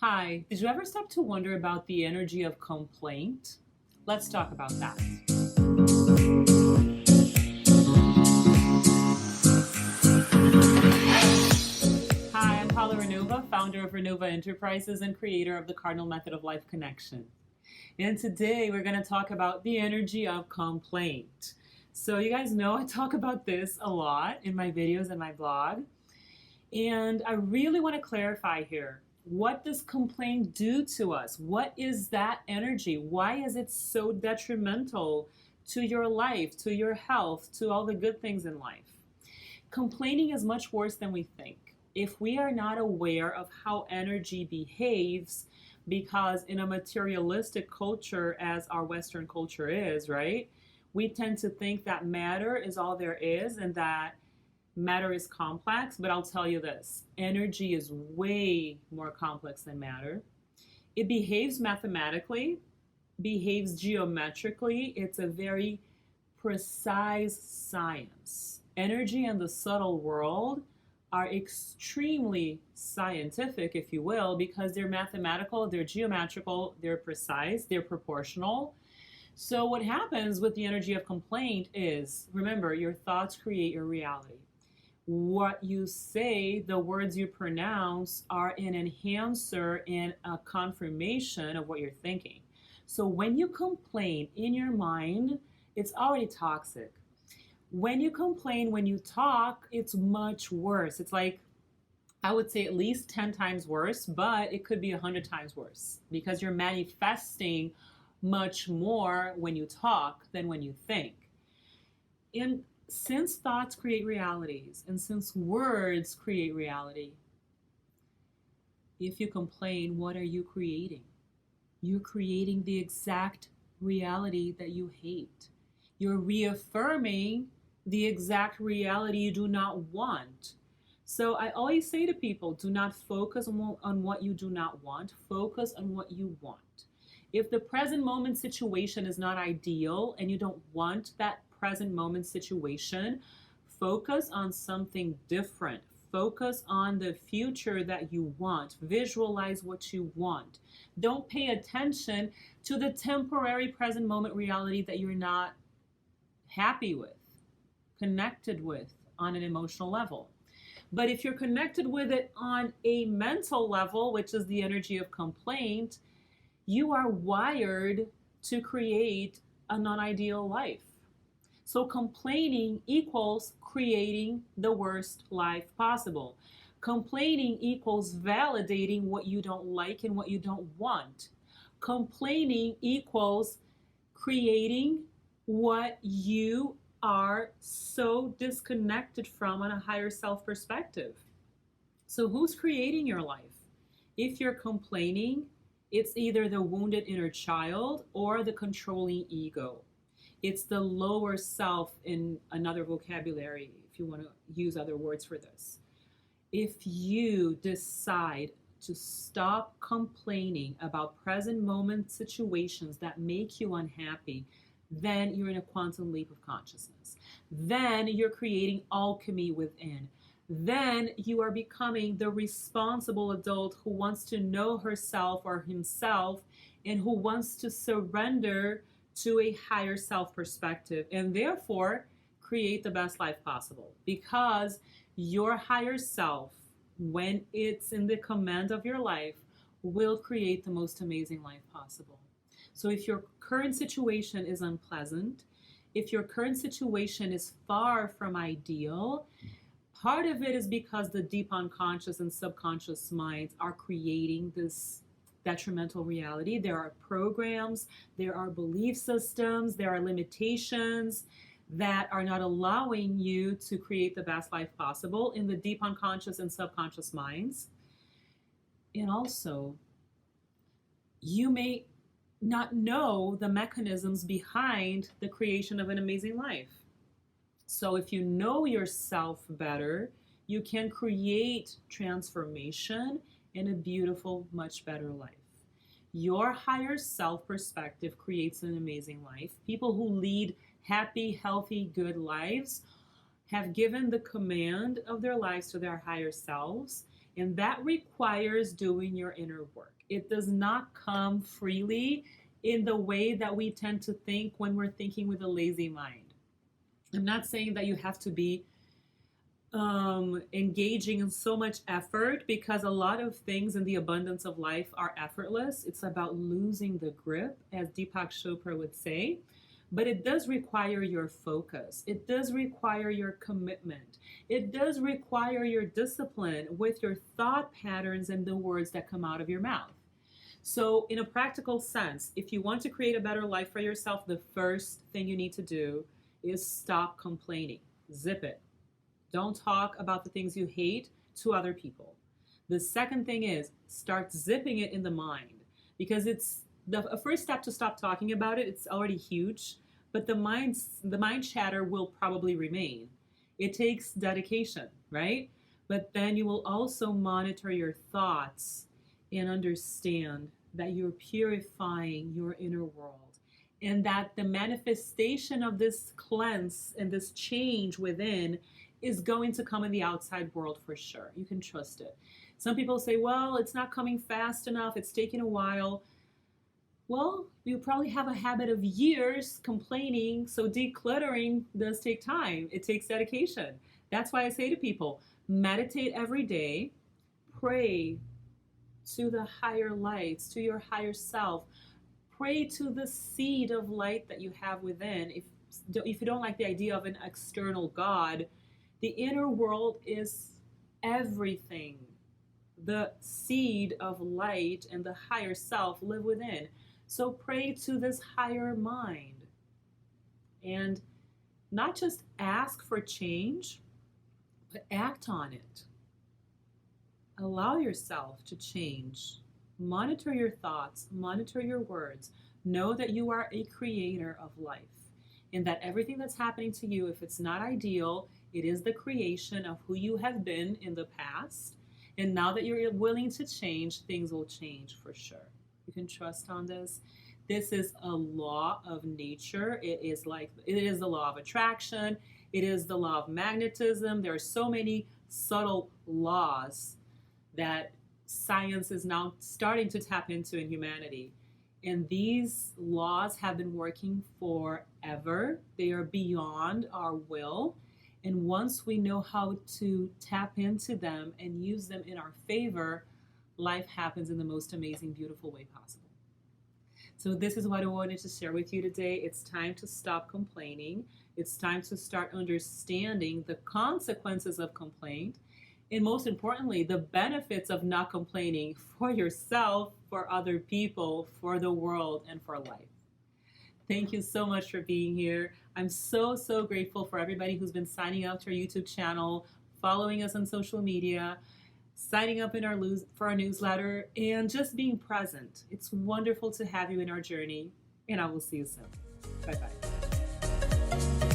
Hi, did you ever stop to wonder about the energy of complaint? Let's talk about that. Hi, I'm Paola Ranova, founder of Ranova Enterprises and creator of the Cardinal Method of Life Connection. And today we're going to talk about the energy of complaint. So, you guys know I talk about this a lot in my videos and my blog. And I really want to clarify here. What does complaint do to us? What is that energy? Why is it so detrimental to your life, to your health, to all the good things in life? Complaining is much worse than we think. If we are not aware of how energy behaves, because in a materialistic culture, as our Western culture is, right, we tend to think that matter is all there is and that matter is complex, but I'll tell you this, energy is way more complex than matter. It behaves mathematically, behaves geometrically. It's a very precise science. Energy and the subtle world are extremely scientific, if you will, because they're mathematical, they're geometrical, they're precise, they're proportional. So what happens with the energy of complaint is, remember, your thoughts create your reality. What you say, the words you pronounce, are an enhancer and a confirmation of what you're thinking. So when you complain in your mind, it's already toxic. When you complain, when you talk, it's much worse. It's like, I would say at least 10 times worse, but it could be 100 times worse because you're manifesting much more when you talk than when you think. And since thoughts create realities and since words create reality, if you complain, what are you creating? You're creating the exact reality that you hate. You're reaffirming the exact reality you do not want. So I always say to people, do not focus on what you do not want, focus on what you want. If the present moment situation is not ideal and you don't want that present moment situation, focus on something different. Focus on the future that you want. Visualize what you want. Don't pay attention to the temporary present moment reality that you're not happy with, connected with on an emotional level. But if you're connected with it on a mental level, which is the energy of complaint, you are wired to create a non-ideal life. So complaining equals creating the worst life possible. Complaining equals validating what you don't like and what you don't want. Complaining equals creating what you are so disconnected from on a higher self perspective. So who's creating your life? If you're complaining, it's either the wounded inner child or the controlling ego. It's the lower self in another vocabulary, if you want to use other words for this. If you decide to stop complaining about present moment situations that make you unhappy, then you're in a quantum leap of consciousness. Then you're creating alchemy within. Then you are becoming the responsible adult who wants to know herself or himself and who wants to surrender to a higher self perspective and therefore create the best life possible, because your higher self, when it's in the command of your life, will create the most amazing life possible. So if your current situation is unpleasant, if your current situation is far from ideal, part of it is because the deep unconscious and subconscious minds are creating this detrimental reality. There are programs, there are belief systems, there are limitations that are not allowing you to create the best life possible in the deep unconscious and subconscious minds. And also, you may not know the mechanisms behind the creation of an amazing life. So if you know yourself better, you can create transformation and a beautiful, much better life. Your higher self perspective creates an amazing life. People who lead happy, healthy, good lives have given the command of their lives to their higher selves, And that requires doing your inner work. It does not come freely in the way that we tend to think when we're thinking with a lazy mind. I'm not saying that you have to be engaging in so much effort, because a lot of things in the abundance of life are effortless. It's about losing the grip, as Deepak Chopra would say. But it does require your focus. It does require your commitment. It does require your discipline with your thought patterns and the words that come out of your mouth. So, in a practical sense, if you want to create a better life for yourself, the first thing you need to do is stop complaining. Zip it. Don't talk about the things you hate to other people. The second thing is start zipping it in the mind, because it's the first step to stop talking about it. It's already huge, but the mind chatter will probably remain. It takes dedication, right? But then you will also monitor your thoughts and understand that you're purifying your inner world, and that the manifestation of this cleanse and this change within is going to come in the outside world for sure. You can trust it. Some people say, well, it's not coming fast enough. It's taking a while. Well, you probably have a habit of years complaining, so decluttering does take time. It takes dedication. That's why I say to people, meditate every day, pray to the higher lights, to your higher self. Pray to the seed of light that you have within. If you don't like the idea of an external God, the inner world is everything. The seed of light and the higher self live within. So pray to this higher mind. And not just ask for change, but act on it. Allow yourself to change. Monitor your thoughts, monitor your words. Know that you are a creator of life, and that everything that's happening to you, if it's not ideal, it is the creation of who you have been in the past. And now that you're willing to change, things will change for sure. You can trust on this. This is a law of nature. It is the law of attraction. It is the law of magnetism. There are so many subtle laws that science is now starting to tap into in humanity. And these laws have been working forever. They are beyond our will. And once we know how to tap into them and use them in our favor, life happens in the most amazing, beautiful way possible. So this is what I wanted to share with you today. It's time to stop complaining. It's time to start understanding the consequences of complaint. And most importantly, the benefits of not complaining for yourself, for other people, for the world, and for life. Thank you so much for being here. I'm so grateful for everybody who's been signing up to our YouTube channel, following us on social media, signing up for our newsletter, and just being present. It's wonderful to have you in our journey, and I will see you soon. Bye-bye.